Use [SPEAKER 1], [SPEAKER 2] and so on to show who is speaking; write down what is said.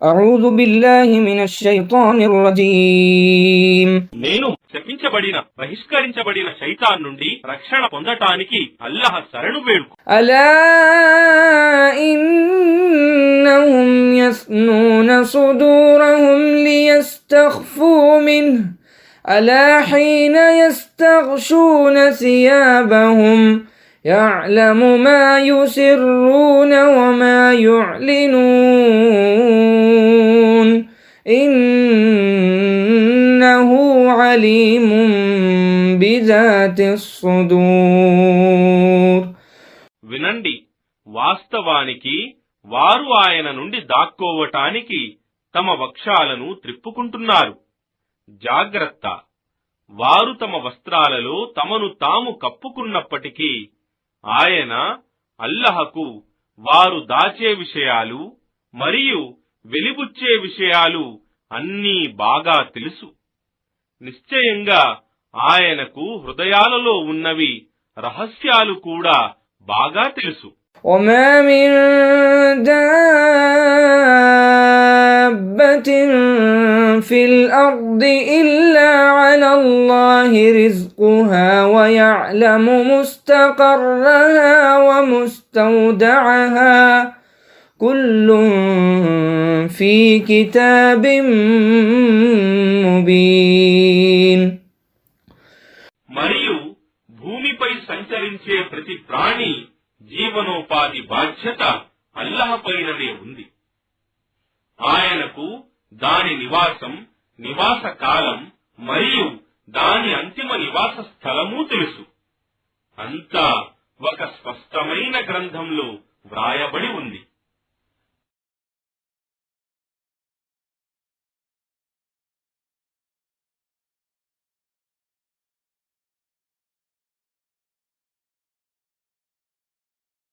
[SPEAKER 1] أعوذ بالله من الشيطان الرجيم
[SPEAKER 2] నేను శపించబడిన బహిష్కరించబడిన శైతాన్ నుండి రక్షణ పొందటానికి అల్లాహ్ శరణు వేడుకు.
[SPEAKER 1] ألا إنهم يثنون صدورهم ليستخفوا منه ألا حين يستغشون ثيابهم يعلم ما يسرون وما يعلنون إنه عليم بذات الصدور.
[SPEAKER 2] వినండి, వాస్తవానికి వారు ఆయన నుండి దాక్కోవటానికి తమ వక్షాలను త్రిప్పుకుంటున్నారు. జాగ్రత్త, వారు తమ వస్త్రాలలో తమను తాము కప్పుకున్నప్పటికీ ఆయన అల్లహకు వారు దాచే విషయాలు మరియు వెలిబుచ్చే విషయాలు అన్నీ బాగా తెలుసు. నిశ్చయంగా ఆయనకు హృదయాలలో ఉన్నవి రహస్యాలు కూడా బాగా తెలుసు.
[SPEAKER 1] وما من دابة في الأرض إلا على الله رزقها ويعلم مستقرها ومستودعها كل في كتاب مبين.
[SPEAKER 2] మరియు భూమిపై సంచరించే ప్రతి ప్రాణి జీవనోపాధి బాధ్యత అల్లాహ్ పైననే ఉంది. ఆయనకు దాని నివాసం, నివాస కాలం మరియు దాని అంతిమ నివాస స్థలమూ తెలుసు. అంతా ఒక స్పష్టమైన గ్రంథంలో వ్రాయబడి ఉంది.